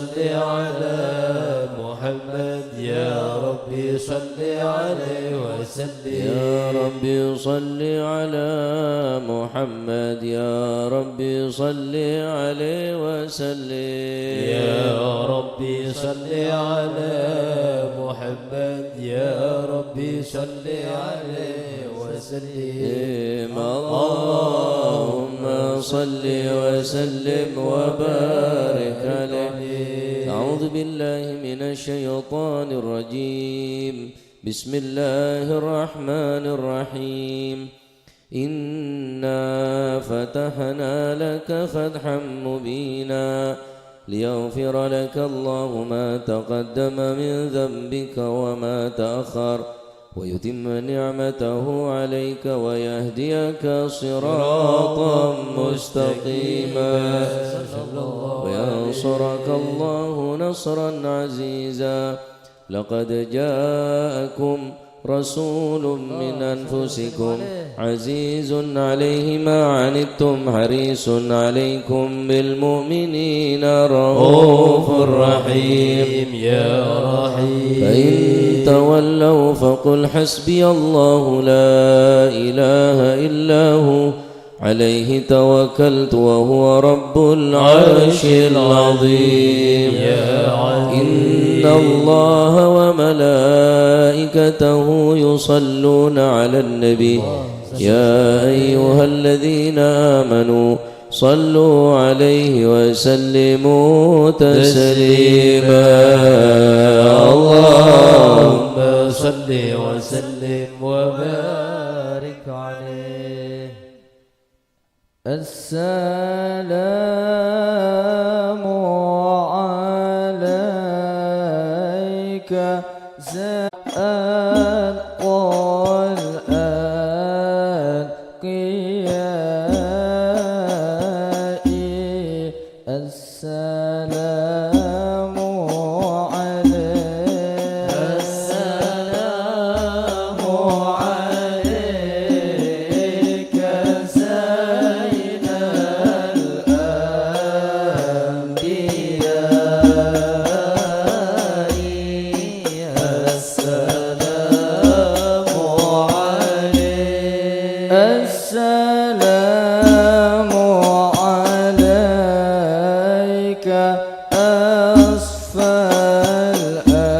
صل على محمد يا ربي صل عليه وسلم يا ربي صل على محمد يا ربي صل عليه وسلم يا ربي صل على محمد يا ربي صل عليه وسلم اللهم صل وسلم وبارك عليه. أعوذ بالله من الشيطان الرجيم. بسم الله الرحمن الرحيم. إنا فتحنا لك فتحا مبينا ليغفر لك الله ما تقدم من ذنبك وما تأخر ويتم نعمته عليك ويهديك صراطا مستقيما وينصرك الله نصرا عزيزا. لقد جاءكم رسول من أنفسكم عزيز عليه ما عنتم حريص عليكم بالمؤمنين رؤوف رحيم. يا رحيم فإن تولوا فقل حسبي الله لا إله إلا هو عليه توكلت وهو رب العرش العظيم. إن الله وملائكته يصلون على النبي يا أيها الذين آمنوا صلوا عليه وسلموا تسليما. اللهم صل وسلم وبارك عليه. السلام عليك زاد والأنقياء. السلام عليك السلام عليك سيد الأنبياء. السلام عليك السلام عليك أصفى الأصفياء.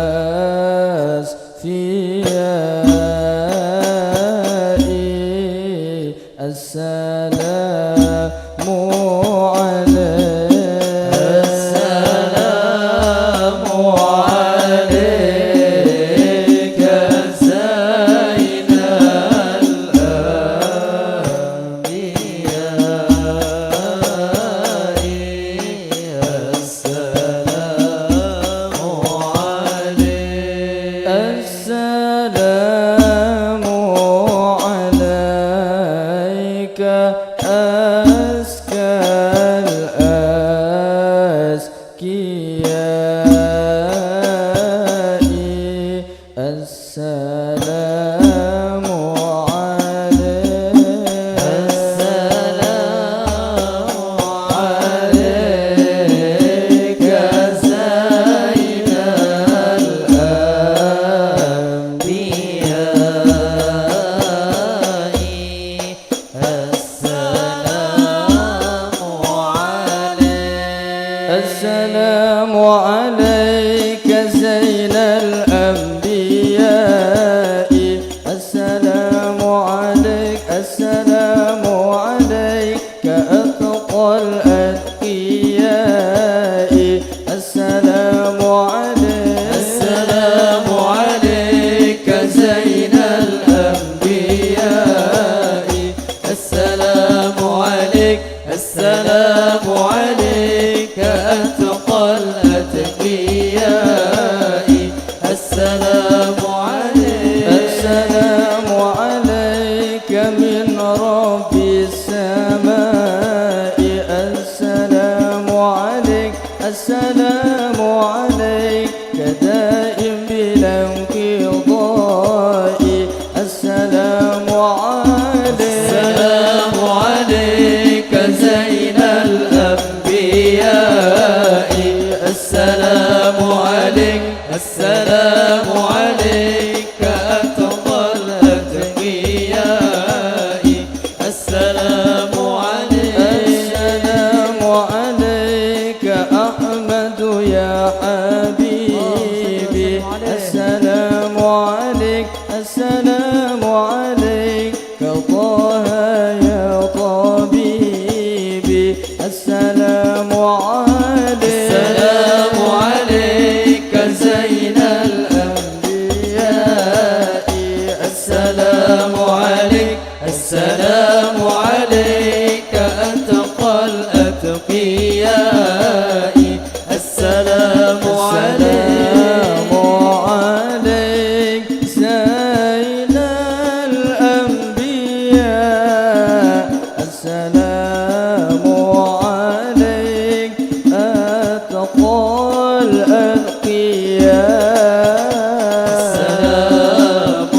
السلام عليك السلام عليك سيد الأنبياء. السلام عليك السلام عليك أزكى الأزكياء. السلام عليك السلام عليك سيد الأنبياء. السلام عليك زين الأنبياء. السلام عليك السلام عليك أتقى الأتقياء. السلام عليك السلام عليك زين الأنبياء. السلام عليك السلام عليك أتقى الأتقياء. السلام عليك السلام عليك من رب السماء. السلام عليك السلام عليك دائم بلا انقضاء. السلام عليك السلام عليك زين الأنبياء. السلام السلام عليك أتقى الأتقياء السلام عليك أحمد يا حبيبي السلام عليك طه يا طبيبي السلام عليك زين الأنبياء السلام عليك أتقى الأتقياء السلام عليك زين الأنبياء السلام عليك أتقى الأتقياء السلام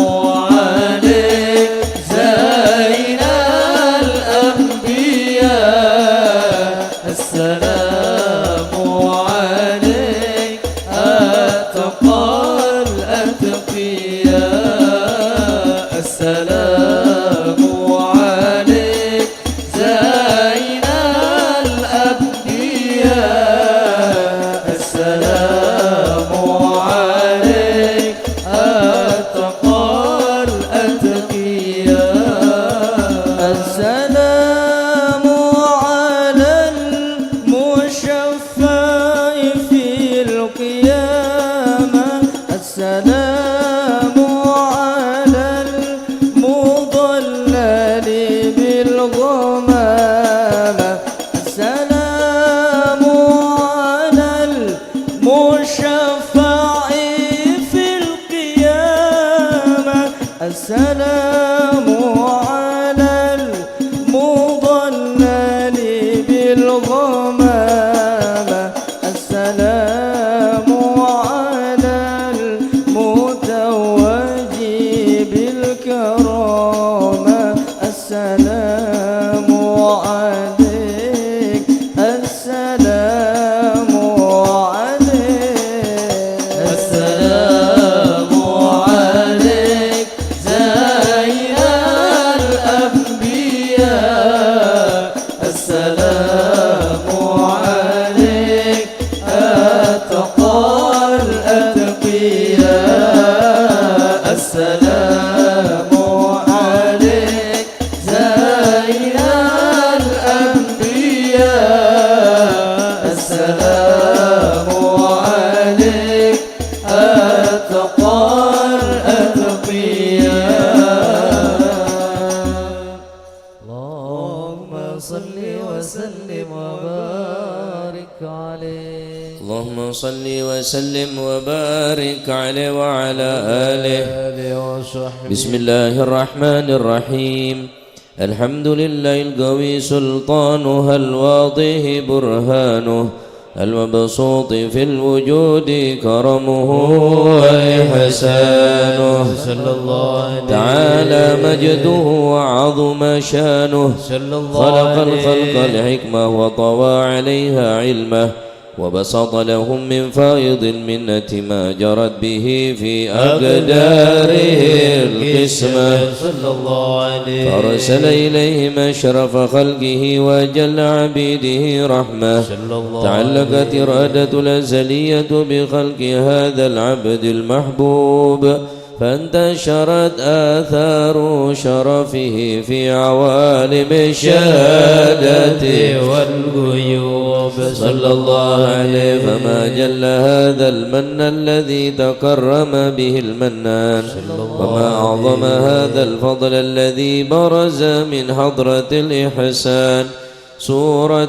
عليك زين الأنبياء السلام عليك أتقى الأتقياء السلام عليك زين الأنبياء السلام عليك أتقى الأتقياء السلام على المشفع في القيامة السلام على المضلل بالغمامة السلام على المشفع في القيامة السلام على المضلل بالغمامة السلام على المتوج بالكرامة السلام عليك السلام عليك زين الأنبياء السلام عليك أتقى الأتقياء السلام عليك زين الأنبياء السلام عليك أتقى الأتقياء اللهم صل وسلم وبارك عليه اللهم صل وسلم وبارك عليه وعلى آله وصحبه بسم الله الرحمن الرحيم الحمد لله القوي سلطانه الواضح برهانه المبسوط في الوجود كرمه وإحسانه صلى الله عليه تعالى مجده وعظم شانه صلى الله خلق عليه الخلق الحكمة وطوى عليها علمه وبسط لهم من فائض المنة ما جرت به في أقداره القسمة صلى الله عليه فأرسل إليهم أشرف خلقه وأجل عبيده رحمة صلى الله تعلقت إرادة الأزلية بخلق هذا العبد المحبوب فانتشرت آثار شرفه في عوالم الشهادة والغيوب صلى الله عليه فما جل هذا المن الذي تكرم به المنان وما أعظم هذا الفضل الذي برز من حضرة الإحسان سورة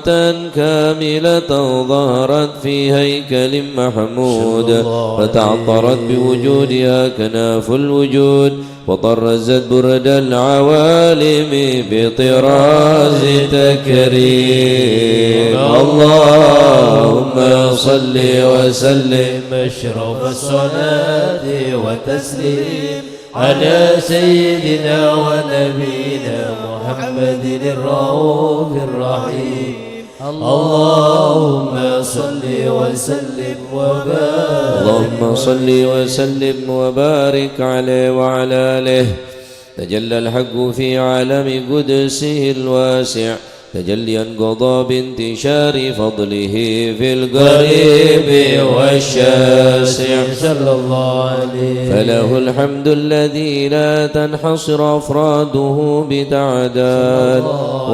كاملة ظهرت في هيكل محمود فتعطرت بوجودها كناف الوجود وطرزت برد العوالم بطراز تكريم اللهم صل وسلم أشرف الصلاة وتسليم على سيدنا ونبينا محمد الرؤوف الرحيم اللهم صل وسلم وبارك اللهم صل وسلم وبارك عليه وعلى آله. تجلى الحق في عالم قدسه الواسع تجليا قضى بانتشار فضله في القريب والشاسع صلى الله عليه. فله الحمد الذي لا تنحصر أفراده بتعداد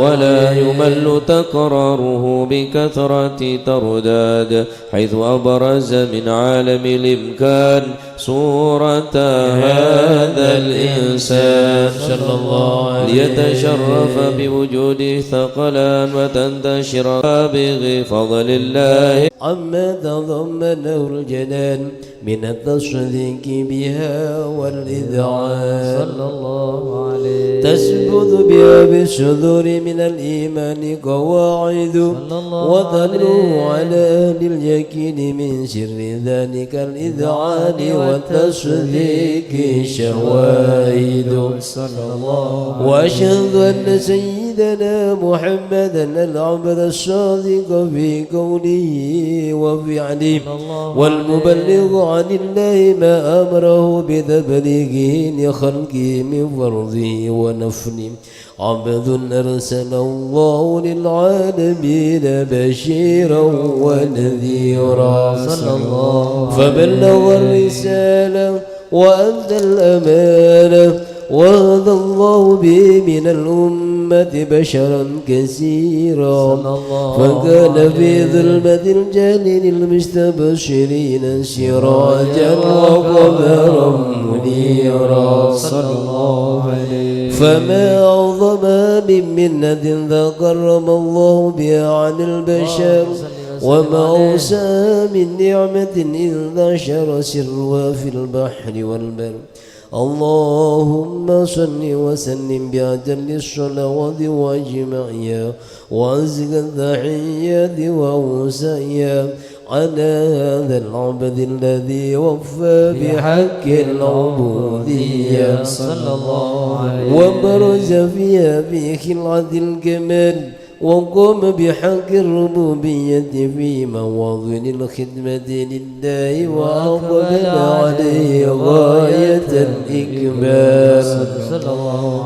ولا يمل تكراره بكثرة ترداد، حيث أبرز من عالم الإمكان صورة هذا الإنسان صلى الله عليه ليتشرف بوجوده ثقلان وتنتشر بفضل الله عما تضمنه الجنان من التصديق بها والإذعان صلى الله عليه. تثبت بها بالصدور من الإيمان قواعد وتدعو على أهل اليقين من سر ذلك الإذعان والتصديق شواهد. صلى الله عليه. وأشهد أن سيدنا محمدا العبد الصادق في قوله وفعله والمبلغ عن الله ما أمره بتبليغه لخلقه من فرضه ونفله، عبد أرسل الله للعالمين بشيرا ونذيرا صلى الله فبلغ الرسالة وأدى الأمانة وهدى الله به من الأمة بشرا كثيرا، فكان في ظلمة الجهل للمستبشرين سراجا وقمرا منيرا. صلى الله عليه. فما أعظم من منة تكرم الله بها عن البشر، وما أوسع من نعمة إذ نشر سرها في البحر والبر. اللهم صل وسلم بأجل الصلوات وأجمعها وأزكى التحيات وأوسعها على هذا العبد الذي وفى بحق العبودية صلى الله عليه. وبرز فيها بخلعة الكمال وقام بحق الربوبية في مواطن الخدمة لله وأقبل عليه غاية الإكمال.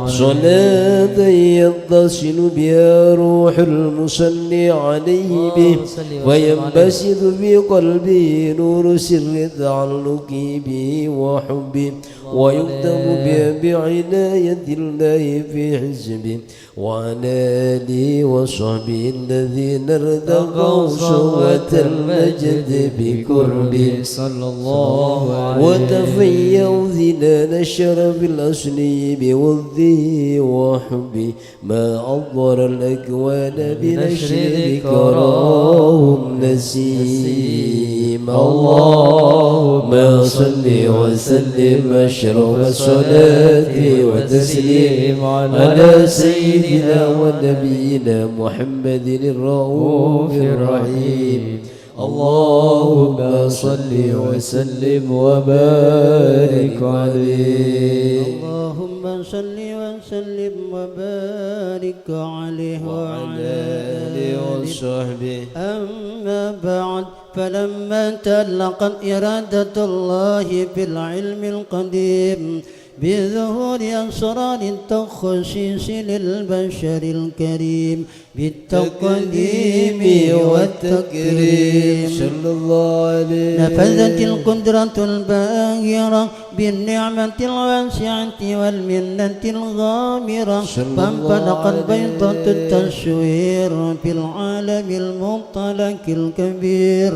صلاة يتصل بها روح المصلي عليه به وينبسط في قلبه نور سر تعلقه به وحبه ويكتب بها بعناية الله في حزبه وعلى آله وصحبه الذين ارتقوا صوة المجد بقربه صلى الله عليه. وتفيأوا ذلال الشرف الأصلي بوده وحبه ما عبر الأكوان بنشر ذكراهم نسيم. اللهم صل وسلم أشرف الصلاة وتسليم على سيدنا ونبينا محمد الرؤوف الرحيم. اللهم صل وسلم وبارك عليه. اللهم صل وسلم وبارك عليه وعلى آله وصحبه. أما بعد، فلما تلقت إرادة الله في العلم القديم بظهور أسرار التخصيص للبشر الكريم بالتقديم والتكريم صلى الله عليه. نفذت القدرة الباهرة بالنعمة الواسعة والمنة الغامرة، فانفلقت بيضة التشوير في العالم المطلق الكبير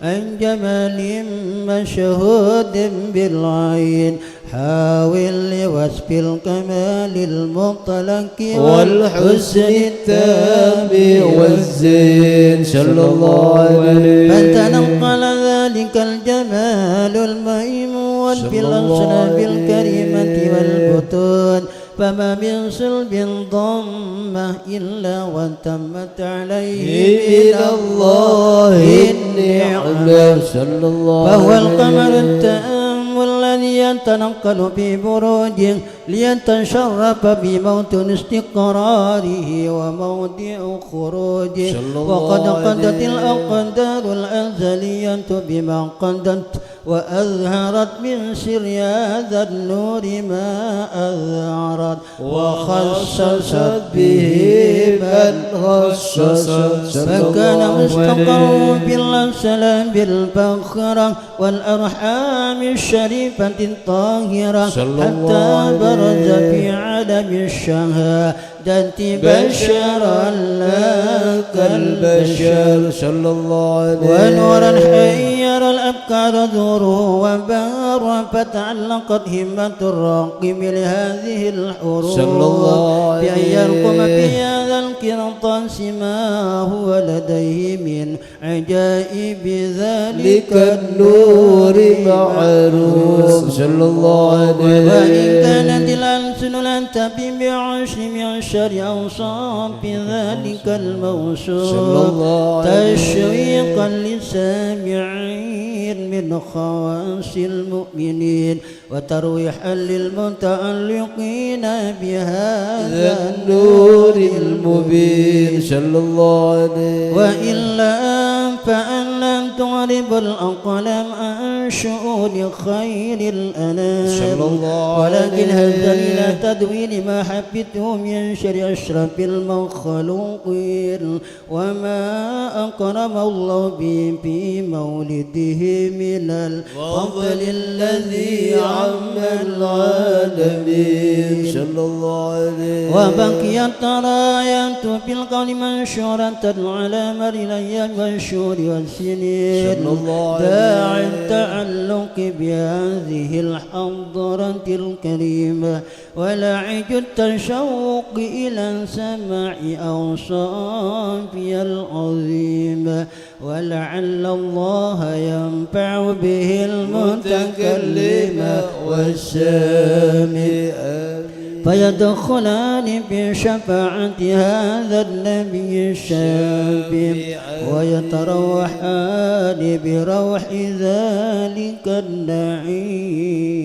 عن جمال مشهود بالعين حاول لوصف الكمال المطلق والحسن التام والزين صلى الله عليه. فتنقل ذلك الجمال الميمون في الأصناف الكريمة والبطون، فما من صلب ضمه إلا وتمت عليه من الله النعمة. صلى الله فهو عليه. القمر التام الذي يتنقل في بروجه ليتشرف بموطن استقراره وموضع خروجه. وقد قدت الأقدار الأزلية بما قدت وأظهرت من سر هذا النور ما أظهرت وخصصت به من خصصت. فكان مستقر بالسلام بالفخرة والأرحام الشريفة الطاهرة حتى برز في عالم الشهادة بشرا لا كالبشر صلى الله عليه. ونورا حير الأبكار دوره وبارا فتعلقت همة الراقم لهذه الحروف صلى الله عليه بأن يرقم في هذا القرطاس ما هو لديه من عجائب ذلك النور معروف صلى الله عليه. وإن كانت الألسن لن تبي بعشر أوصاف ذلك الموصوف تشويقا للسامعين من خواص المؤمنين وترويحا للمتعلقين بهذا النور المبين صلى الله عليه. وإلا فأن لم تعرب الأقلام عن شؤون خير الأنام ولكن هذا إلى تدوين ما حبته من شر أشرف المخلوقين وما أكرم الله به في مولده من الفضل الذي عم العالمين صلى الله عليه. وبقيت رايات في القول منشورة على مر الأيام والشهور والسنين داعي التعلق بهذه الحضرة الكريمة ولعج التشوق إلى سماع أوصافها العظيمة ولعل الله ينفع به المتكلم والسامع فيدخلان بشفاعة هذا النبي الشافي ويتروحان بروح ذلك النعيم.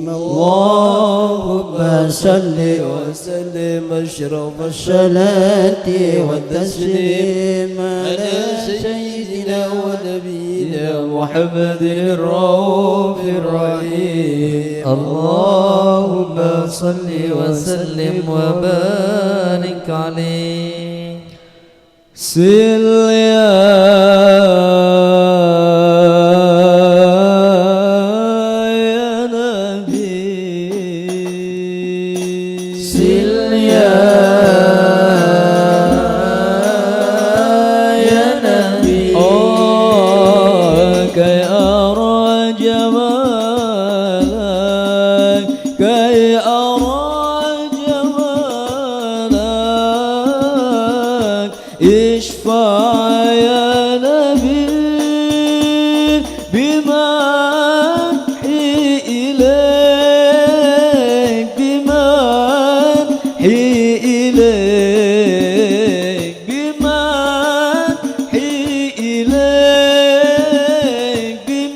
اللهم صل وسلم أشرف الصلاة والتسليم على سيدنا ونبينا محمد الرؤوف الرحيم. اللهم صل وسلم وبارك عليه. سل يا نبي سل يا نبي كي أرى جمالك كي أرى جمالك اشفع يا نبي بمدحي إليك بمدحي إليك بمدحي إليك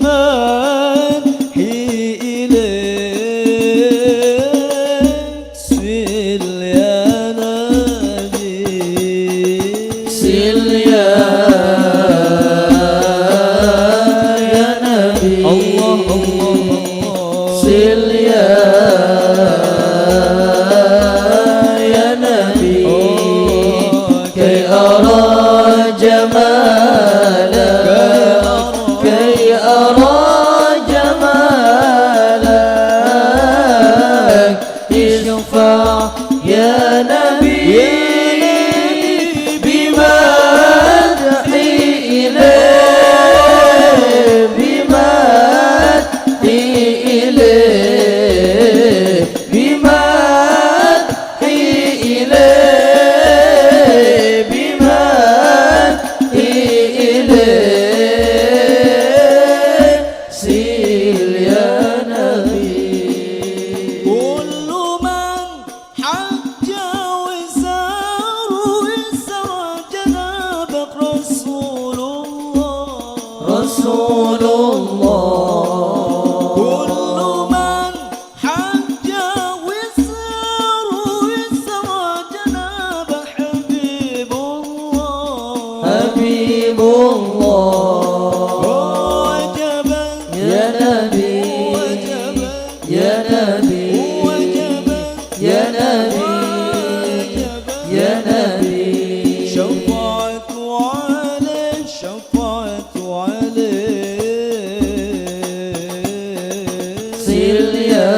بمدحي إليك سل يا نبي سل يا نبي الله الله سل يا نبي كي أرى جمالك كي أرى جمالك اشفع يا نبي بمدحي إليك بمدحي إليك بمدحي إليك بمدحي إليك سل يا نبي. كل من حج وزار جنابك رسول الله رسول الله. كل الله وجبا يا نبي وجبا يا نبي وجبا يا نبي يا نبي شفعت عليه شفعت عليه صل يا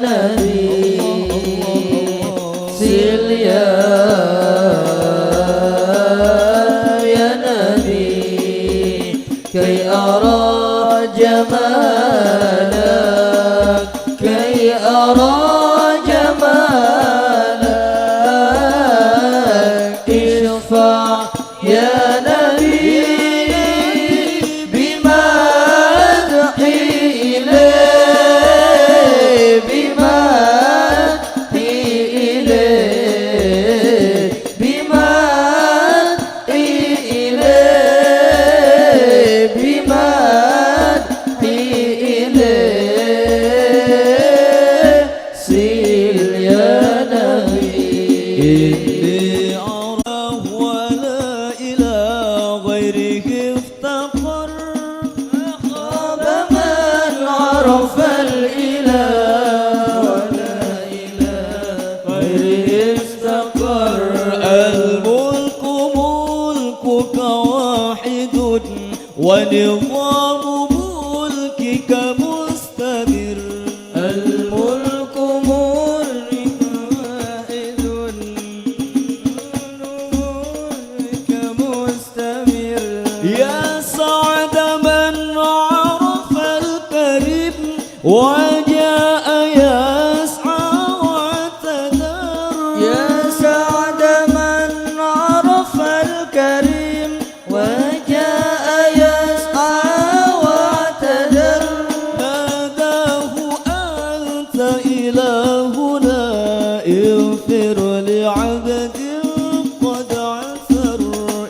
نبي صل يا نبي كي أرى جمالك كي أرى جمالك اشفع يا نبي بمدحي إليه بمدحي إليه بمدحي إليه بمدحي إليه سل يا نبي إني أراه ولا إلى غيره افتقر خاب من عرف الإله ولا إله غيره استقر الملك ملكك واحد ونظام ملكك مستمر الملك ملك واحد ملك مستمر يا سعد من عرف الكريم وجاء يسعى واعتذر يا سعد من عرف الكريم وجاء يسعى واعتذر ناداه أنت إلهنا اغفر لعبد قد عثر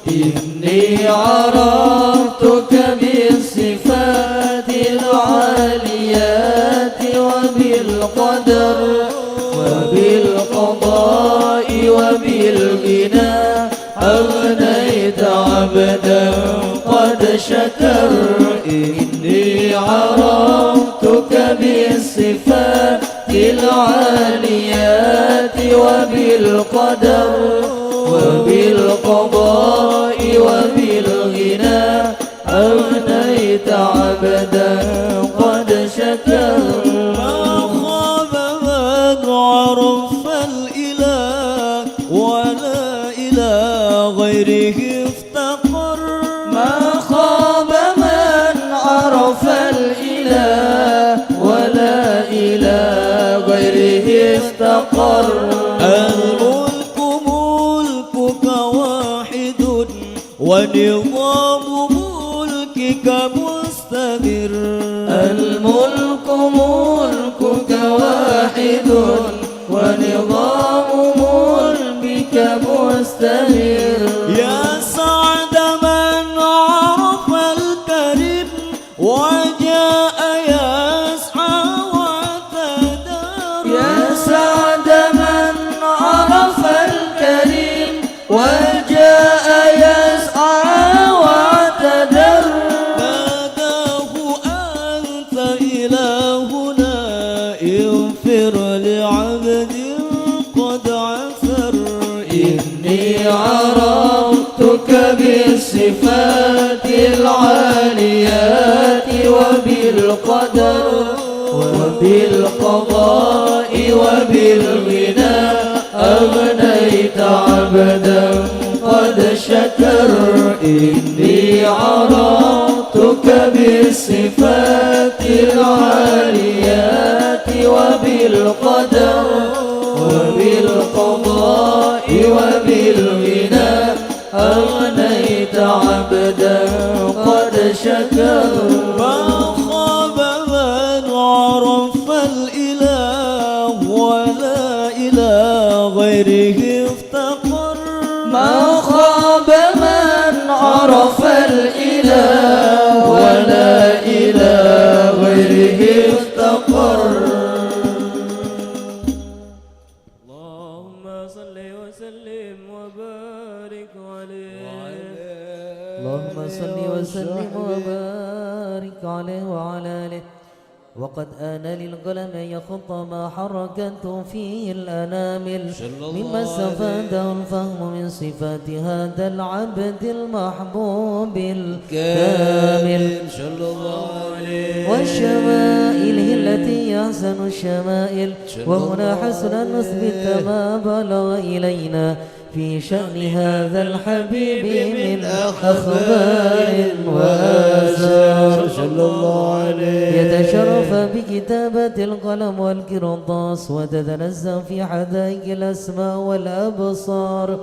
إني عرفتك بالصفات العاليات وبالقدر وبالقضاء وبالغنى أغنيت عبدا قد شكر إني عرفتك بالصفات العاليات وبالقدر وبالقضاء وبالغنى أغنيت عبدا قد شكر ما خاب من عرف الإله ولا إلى غيره افتقر ما خاب من عرف الإله ولا إلى غيره استقر الملك ملكك واحد ونظام ملكك مستمر الملك ملكك واحد ونظام ملكك مستمر يا سعد من عرف الكريم وجاء يسعى واعتذر يا سعد من عرف الكريم وجاء يسعى واعتذر ناداه أنت إلهنا اغفر لعبد قد عثر إني عرفتك بالصفات العاليات وبالقدر وبالقضاء وبالغنى أغنيت عبدا قد شكر إني عرفتك بالصفات العاليات وبالقدر وبالقضاء وبالغنى أغنيت عبدا قد شكر ما خاب من عرف الإله ولا إلى غيره افتقر ما خاب من عرف الإله ولا إلى غيره افتقر اللهم صل وسلم وبارك اللهم صل وسلم وبارك عليه وعلى آله. وقد آن للقلم أن يخط ما حركته فيه الأنامل مما استفاده الفهم من صفات هذا العبد المحبوب الكامل والشمائله التي أحسن الشمائل. وهنا حسن أن نثبت ما بلغ إلينا في شأن هذا الحبيب من أخبار وآثار. يتشرف بكتابة القلم والقرطاس وتتنزه في حدائق الأسماء والأبصار.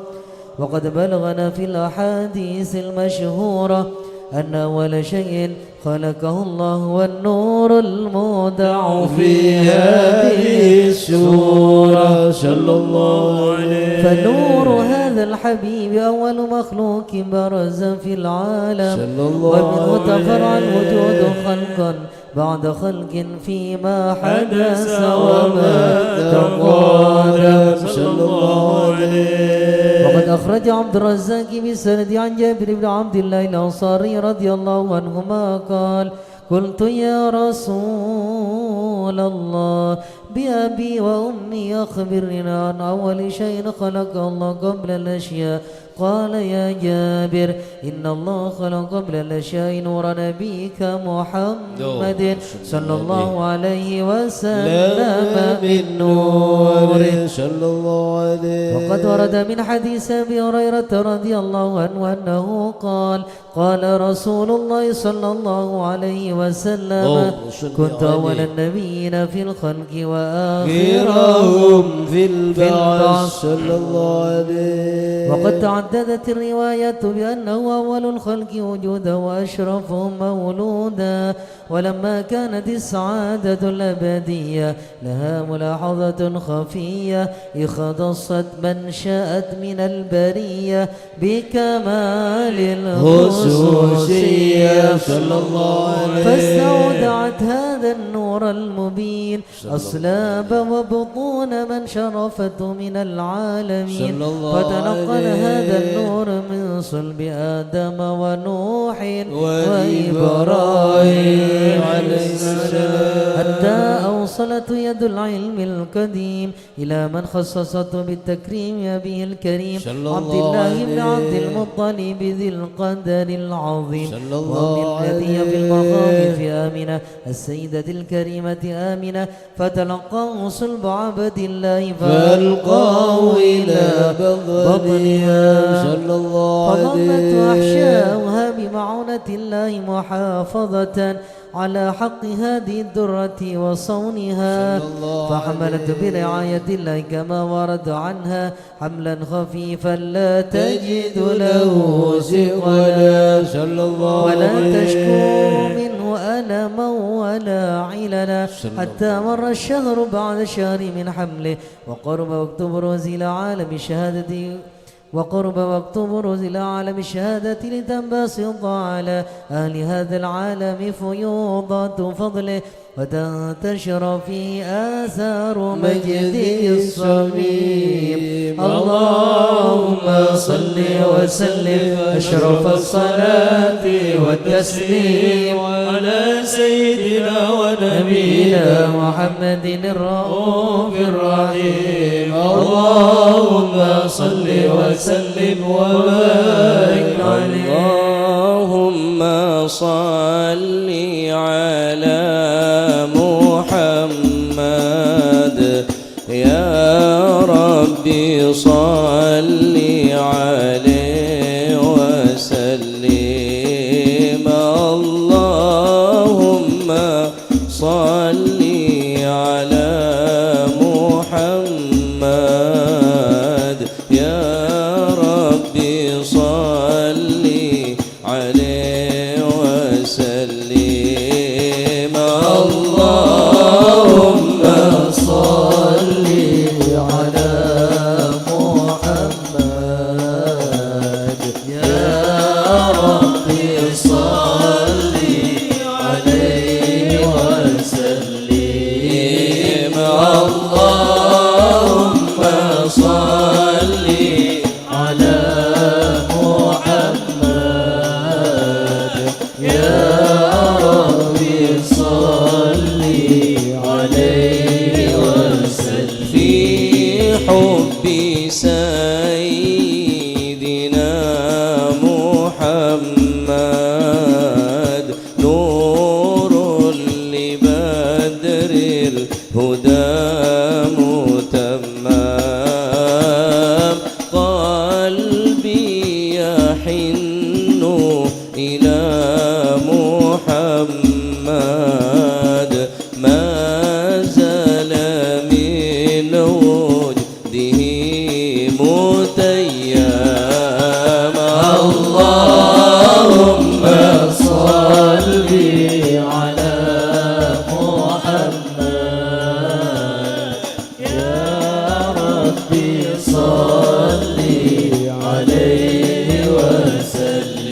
وقد بلغنا في الأحاديث المشهورة أن أول شيء خلقه الله والنور المودع في هذه السورة صلى الله عليه. فنور هذا الحبيب أول مخلوق برز في العالم ومنه تفرع الوجود خلقا بعد خلق فيما حدث وما تقدم صلى الله عليه. وقد أخرج عبد الرزاق بسند عن جابر بن عبد الله الأنصاري رضي الله عنهما قال: قلت يا رسول الله بأبي وأمي أخبرنا عن أول شيء خلق الله قبل الأشياء. قال: يا جابر إن الله خلق قبل الأشياء نور نبيك محمد صلى الله عليه وسلم من نور صلى الله عليه. وقد ورد من حديث أبي هريرة رضي الله عنه أنه قال: قال رسول الله صلى الله عليه وسلم: كنت أول النبيين في الخلق وآخرهم في البعث صلى الله عليه. وقد تعددت الروايات بأنه أول الخلق وجودا وأشرفهم مولودا. ولما كانت السعادة الأبدية لها ملاحظة خفية اختصت من شاءت من البرية بكمال الخصوصية صلى الله عليه. فاستودعت هذا النور المبين أصلاب وبطون من شرفته من العالمين. فتنقل هذا النور من صلب آدم ونوح وإبراهيم عليه السلام حتى أوصلت يد العلم القديم إلى من خصصته بالتكريم أبيه الكريم عبد الله بن عبد المطلب ذي القدر العظيم ومن الذي في المخاوف آمنة السيدة الكريمة آمنة. فتلقاه صلب عبد الله فألقاه إلى بطنها فضمت أحشاؤها بمعونة الله محافظة على حق هذه الدرة وصونها. فحملت برعاية الله كما ورد عنها حملا خفيفا لا تجد له ثقلا ولا تشكو منه ألما ولا عللا حتى مر الشهر بعد شهر من حمله وقرب وقت بروز إلى عالم الشهادة لتنبسط على أهل هذا العالم فيوضات فضله وتنتشر في آثار مجده الصميم. اللهم صل وسلم أشرف الصلاة والتسليم على سيدنا ونبينا محمد الرؤوف الرحيم. اللهم صل وسلم وبارك عليه. اللهم صل على محمد يا ربي صل عليه وسلم. اللهم صل على محمد يا ربي صل عليه وسلم. اللهم صل على محمد يا ربي صل عليه وسلم. اللهم صل على محمد إلى محمد ما زال من وجده متيما اللهم صل على محمد يا ربي صل عليه وسلم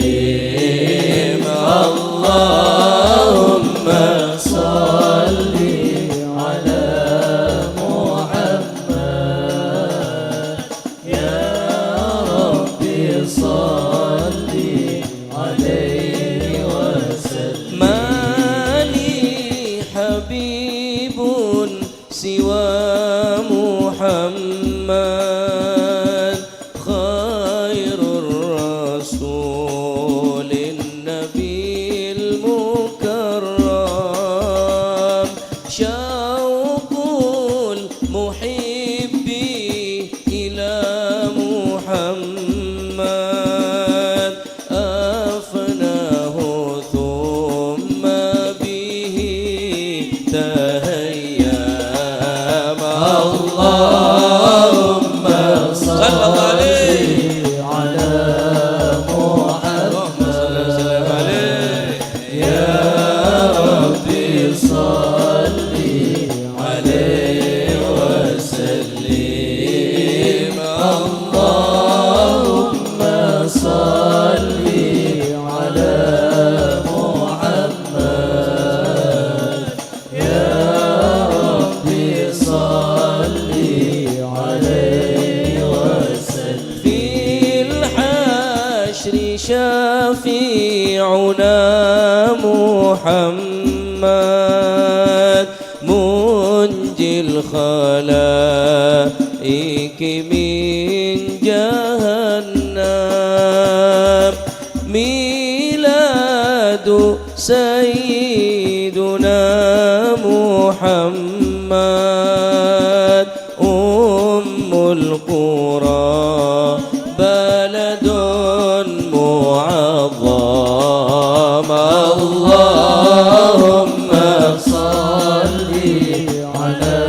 اللهم صل على محمد يا ربي صل عليه وسلم ما لي حبيب سوى محمد خير الرسول النبي المكرم شوق المحب إلى محمد أفناه ثم به تهيم اللهم صل عليه على محمد يا ربي صل عليه وسلم اللهم صل على محمد يا ربي صل عليه وسلم في الحشر شفيعنا محمد منجي الخلائق من جهنم ميلاد سيدنا محمد القرى بلد معظم اللهم صل على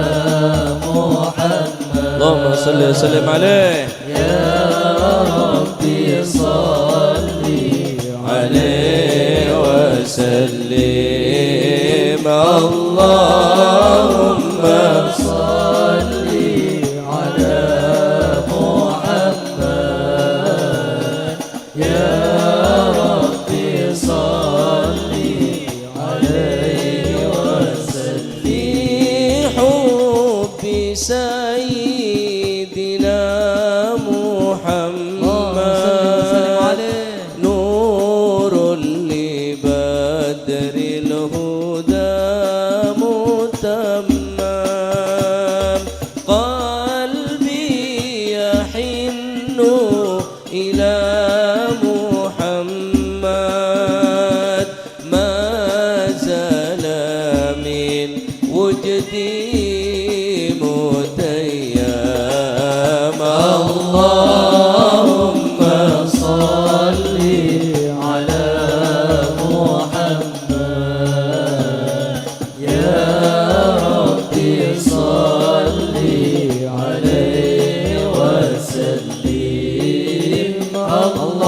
محمد اللهم صل وسلم عليه يا ربي صل عليه وسلم اللهم صل على محمد يا ربي صل عليه وسلم في حب سيدنا محمد نور لبدر الهدى متمم قلبي يحن إلى محمد ما زال من وجدي متيما اللهم صل على محمد يا ربي صل عليه وسلم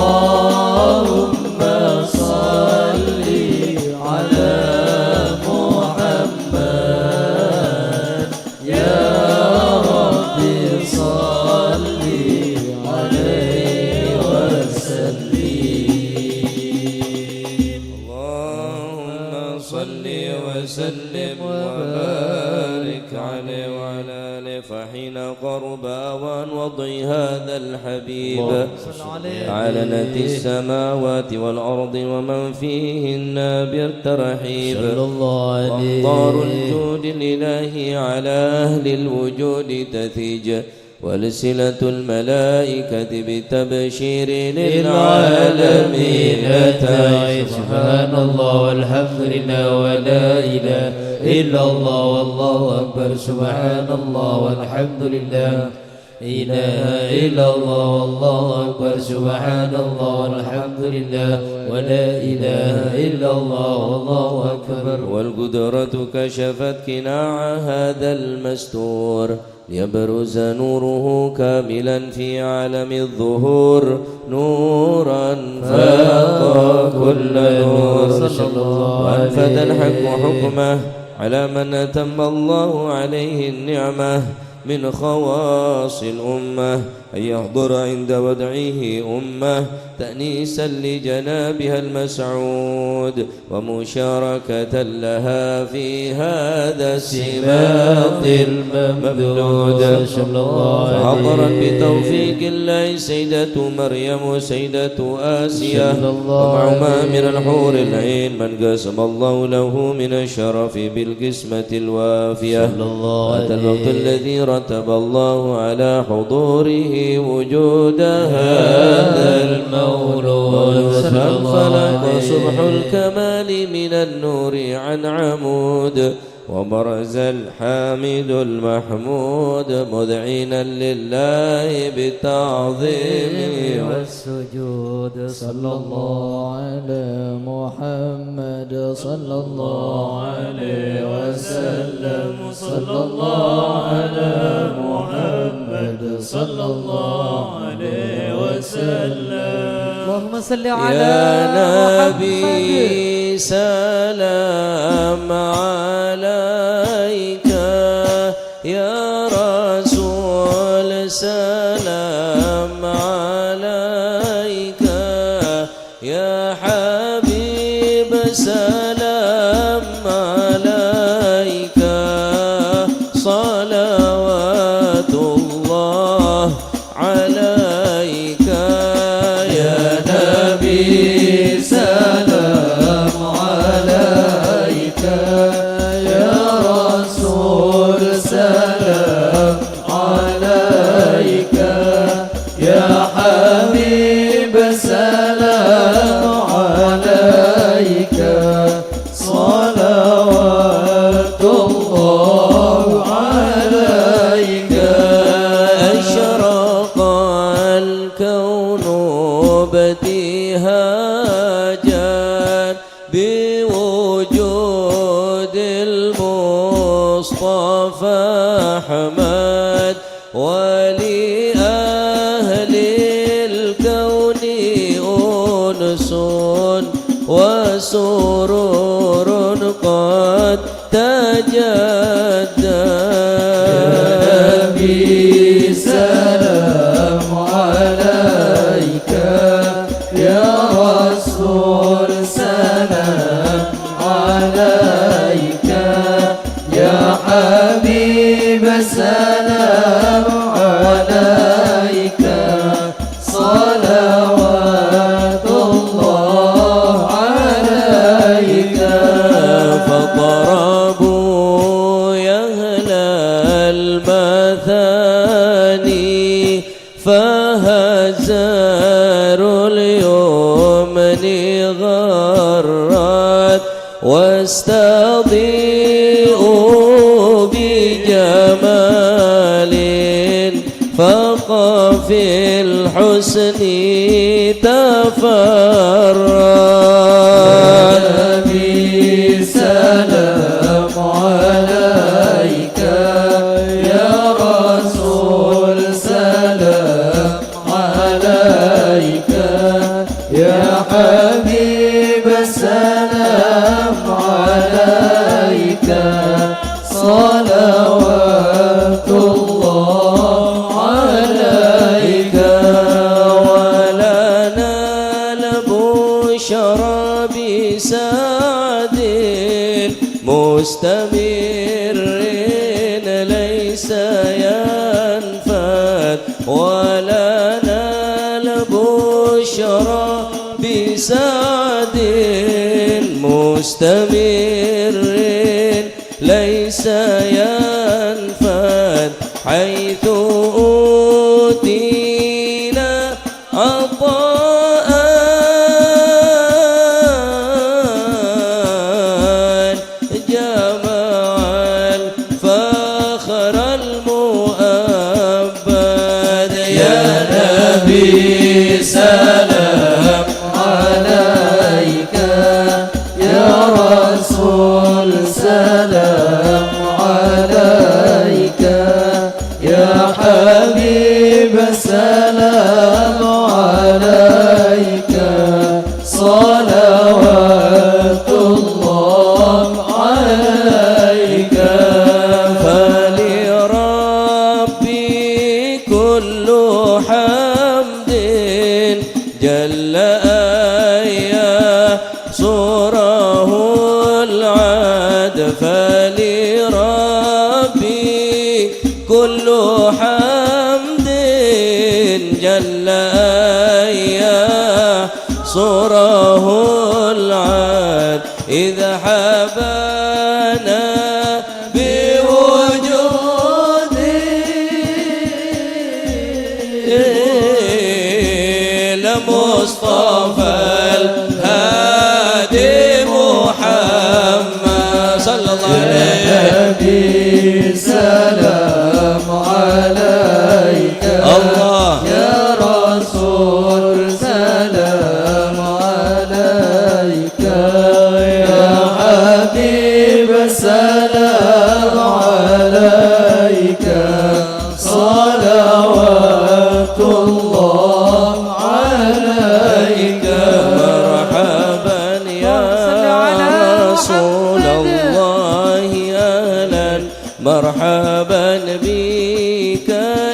اللهم صل على محمد يا ربي صل عليه وسلم اللهم صل وسلم وبارك عليه وعلى آله فحين قرب أوان وضع هذا الحبيب علنت السماوات والأرض ومن فيهن بالترحيب صلى الله عليه وأمطار الجود الإلهي على أهل الوجود تثيج والسلة الملائكة بتبشير للعالمين تعيش سبحان الله والحمد لله ولا إله إلا الله والله أكبر سبحان الله والحمد لله إله إلا الله والله أكبر سبحان الله والحمد لله ولا إله إلا الله والله أكبر. والقدرة كشفت كناع هذا المستور ليبرز نوره كاملا في عالم الظهور نورا فاق كل نور وأنفذ الحق حكمه على من أتم الله عليه النعمة من خواص الأمة أن يحضر عند ودعه أمة تأنيسا لجنابها المسعود ومشاركة لها في هذا السباق الممدود. فحضرت بتوفيق الله سيدة مريم سيدة آسيا ومعهما من الحور العين من قسم الله له من الشرف بالقسمة الوافية. أتى الوقت الذي رتب الله على حضوره وجود هذا المولود فانفلق صبح الكمال من النور عن عمود وبرز الحامد المحمود مذعنا لله بالتعظيم والسجود. صلى الله على محمد صلى الله عليه وسلم صلى الله على محمد صلى الله عليه وسلم. اللهم صل على يا نبي سلام عليك يا رسول سلام عليك يا حبيب سلام عليك صلوات الله عليك يا نبي سلام عليك يا رسول سلام عليك يا حبيب سلام عليك صلوات الله عليك. أشرق الكون ابتهاجا بوجود المصطفى أحمد ولأهل الكون أنس وسرور قد تجدد. نبي سلام عليك يا رسول سلام عليك يا حبيب سلام عليك صلوات الله عليك. فضربوا يهل المثاني فهزروا اليمن غرات واستضيئوا بجمال فقفي الحسن تفرد. نبي سلام عليك يا رسول سلام عليك يا حبيب سلام عليك صلوات الله عليك. ولنا البشرى بسعد مستمر ليس ينفد ولنا البشرى بسعد مستمر ليس ينفد حيث أوتينا عطاء جمع الفخر المؤبد. صلوات الله عليك فلربي كل حمد جل آية صوره العاد فلربي كل حمد جل آية صوره العاد إذا حبانا لمصطفى الهادي محمد صلى الله عليه سلام عليك الله يا رسول سلام عليك يا حبيب سلام عليك صلوات الله عليك مرحبا يا رسول الله أهلا مرحبا بك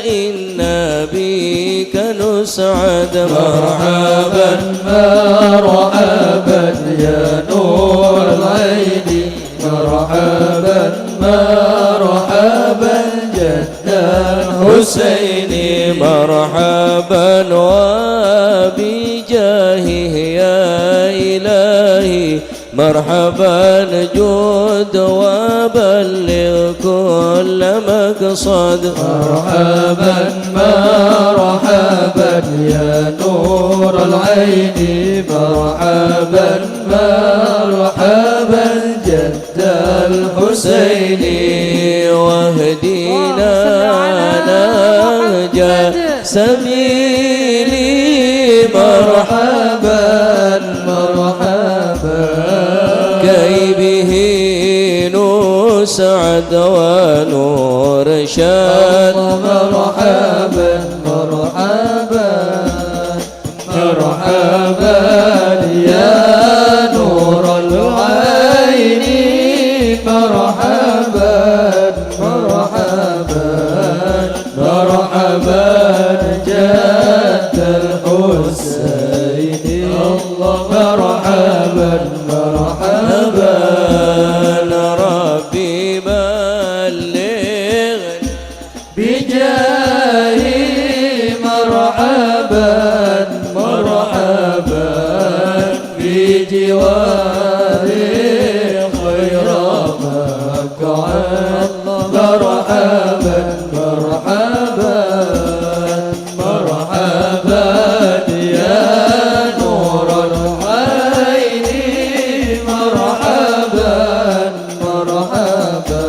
إنا بك نسعد مرحبا مرحبا يا نور العين مرحبا مرحبا جد حسيني مرحبا وبجاهه يا إلهي مرحبا جود وبلغ كل مقصد مرحبا مرحبا يا نور العين مرحبا مرحبا جد الحسين واهدينا نهج سبيلي مرحبا مرحبا كي به نسعد ونرشد مرحبا مرحبا مرحبا يا نور العين مرحبا مرحبا مرحبا جد الحسين الله مرحبا مرحبا ربي بلغ بجاهي مرحبا مرحبا في جواري خير مقعد مرحبا مرحبا مرحبا يا نور العين مرحبا مرحبا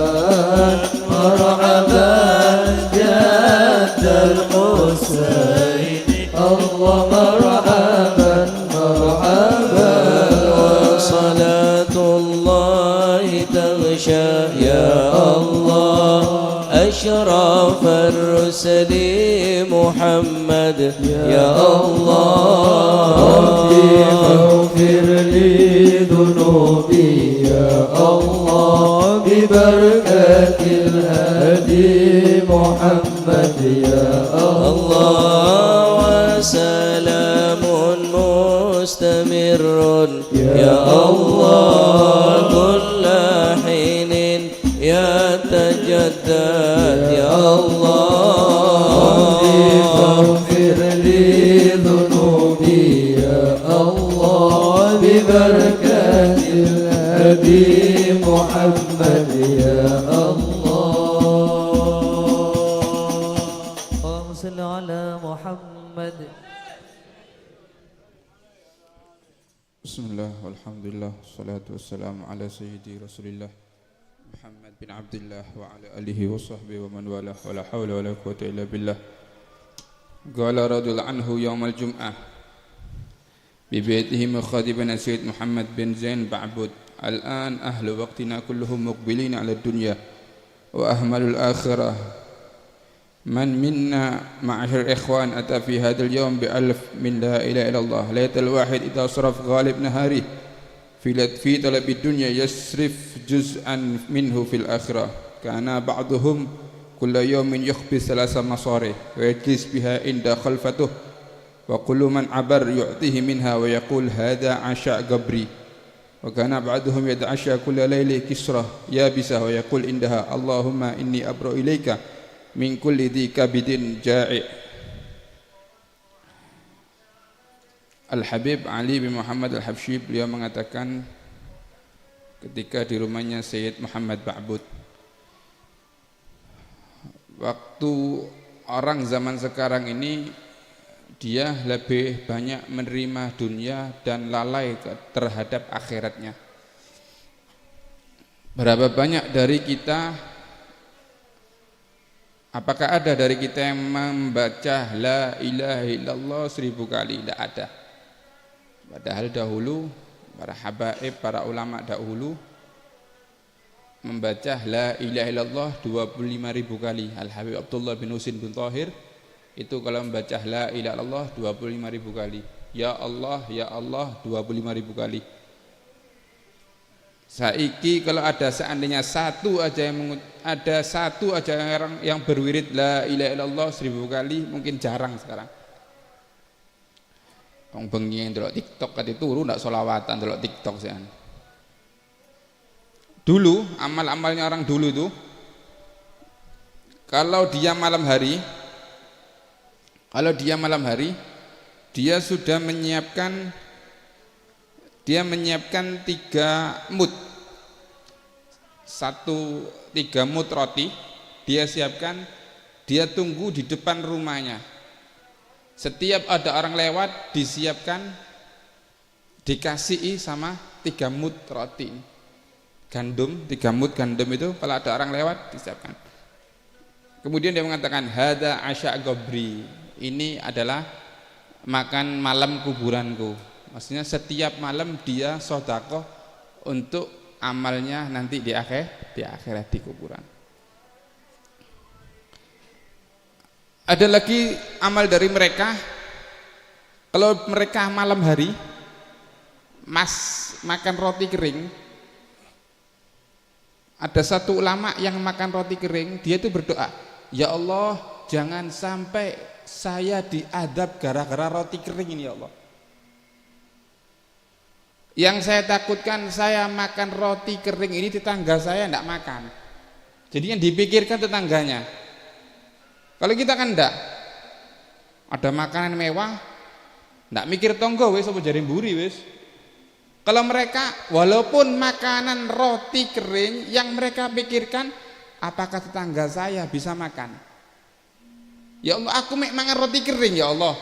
مرحبا جد الحسين الله مرحبا مرحبا صلاة الله تغشى يا الله أشرف الرسل محمد يا الله ربي اغفر لي ذنوبي يا الله ببركة الهادي محمد يا الله وسلام مستمر يا الله كل حين يتجدد يا الله اغفر لي ذنوبي يا الله ببركة الهادي محمد يا الله اللهم صل على محمد. بسم الله والحمد لله والصلاة والسلام على سيدي رسول الله محمد بن عبد الله وعلى آله وصحبه ومن والاه ولا حول ولا قوة إلا بالله. قال رضي الله عنه يوم الجمعة ببيته مخاطبا سيد محمد بن زين بعبد: الآن أهل وقتنا كلهم مقبلين على الدنيا وأهمل الآخرة، من منا معشر الإخوان أتى في هذا اليوم ب1000 من لا إله إلا الله ليت الواحد إذا صرف غالب نهاره في طلب الدنيا يصرف جزءا منه في الآخرة كان بعضهم كل يوم يخبز 3 مصاري ويجلس بها عند خلفته وكل من عبر يعطيه منها ويقول هذا عشاء قبري وكان بعضهم يتعشى كل ليلة كسرة يابسة ويقول عندها اللهم إني أبرأ إليك min kulli dhi kabidin ja'i. Al-Habib Ali bin Muhammad Al-Habsyi beliau mengatakan ketika di rumahnya Sayyid Muhammad Ba'bud, waktu orang zaman sekarang ini dia lebih banyak menerima dunia dan lalai terhadap akhiratnya. Berapa banyak dari kita, apakah ada dari kita yang membaca la ilaha illallah 1000 kali? Tidak ada. Padahal dahulu para habaib, para ulama dahulu membaca la ilaha illallah 25.000 kali. Al-Habib Abdullah bin Husin bin Tahir itu kalau membaca la ilaha illallah 25.000 kali. Ya Allah 25.000 kali. Saiki kalau ada seandainya satu aja yang berwirid la ilaha illallah 1000 kali, mungkin jarang sekarang. Wong bengi ndelok TikTok kate turu ndak selawatan ndelok TikTok sean. Dulu amal-amalnya orang dulu itu kalau dia malam hari dia sudah menyiapkan 3 mud. 3 mud roti dia siapkan, dia tunggu di depan rumahnya. Setiap ada orang lewat disiapkan, dikasihi sama 3 mud roti gandum. 3 mud gandum itu kalau ada orang lewat disiapkan. Kemudian dia mengatakan hada asya gobri, ini adalah makan malam kuburanku. Maksudnya setiap malam dia sedekah untuk amalnya nanti di akhirat di kuburan. Ada lagi amal dari mereka, kalau mereka malam hari makan roti kering. Ada satu ulama yang makan roti kering, dia itu berdoa, ya Allah jangan sampai saya diadab gara-gara roti kering ini ya Allah. Yang saya takutkan saya makan roti kering ini tetangga saya tidak makan. Jadi yang dipikirkan tetangganya. Kalau kita kan enggak, ada makanan mewah, enggak mikir tonggo wis apa jari mburi wis. Kalau mereka walaupun makanan roti kering yang mereka pikirkan, apakah tetangga saya bisa makan? Ya Allah, aku makan roti kering ya Allah.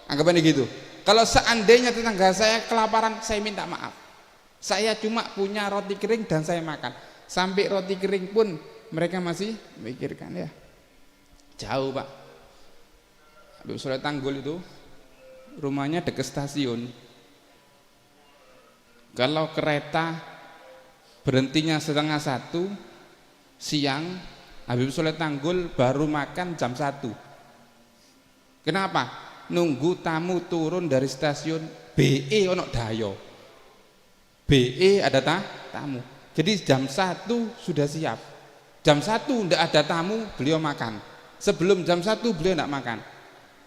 Anggapannya gitu. Kalau seandainya tetangga saya kelaparan, saya minta maaf. Saya cuma punya roti kering dan saya makan. Sampai roti kering pun mereka masih mikirkan ya. Jauh Pak. Habib Soleh Tanggul itu rumahnya dekat stasiun. Kalau kereta berhentinya 12:30 siang, Habib Soleh Tanggul baru makan jam 1. Kenapa? Nunggu tamu turun dari stasiun BE ono dayo. BE ada tamu. Jadi jam 1 sudah siap. Jam 1 tidak ada tamu, beliau makan. Sebelum jam 1 beliau tidak makan.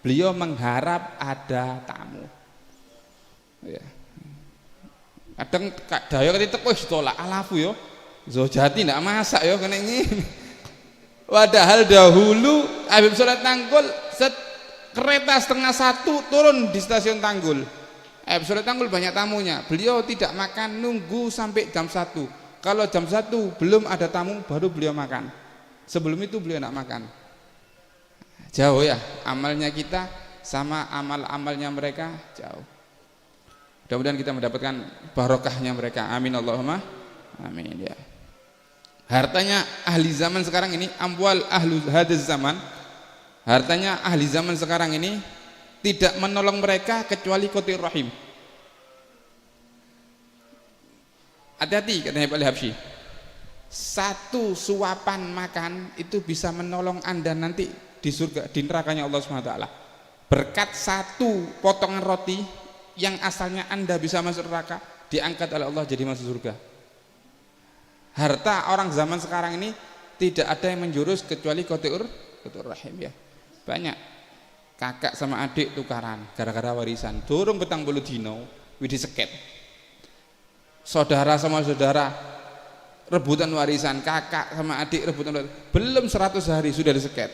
Beliau mengharap ada tamu. Ya. Kadang dayo ketika wis tolak alafu yo. Zojati tidak masak yo kena ini. Padahal dahulu Habib Soleh Tanggul kereta 12:30 turun di stasiun Tanggul. Habib Soleh Tanggul banyak tamunya. Beliau tidak makan, nunggu sampai jam 1. Kalau jam 1 belum ada tamu baru beliau makan. Sebelum itu beliau tidak makan. Jauh ya amalnya kita sama amal-amalnya mereka jauh. Mudah-mudahan kita mendapatkan barokahnya mereka. Amin Allahumma amin ya. Hartanya ahli zaman sekarang ini, amwal ahlu hadis zaman. Hartanya ahli zaman sekarang ini tidak menolong mereka kecuali qatir rahim. Hati-hati katanya Pak Habsyi. Satu suapan makan itu bisa menolong Anda nanti di surga, di nerakanya Allah SWT. Berkat satu potongan roti yang asalnya Anda bisa masuk neraka, diangkat oleh Allah jadi masuk surga. Harta orang zaman sekarang ini tidak ada yang menjurus kecuali qati'ur rahim ya. Banyak kakak sama adik tukaran gara-gara warisan. Durung 40 dino wis diseket. Saudara sama saudara rebutan warisan, kakak sama adik rebutan warisan. Belum 100 hari sudah diseket.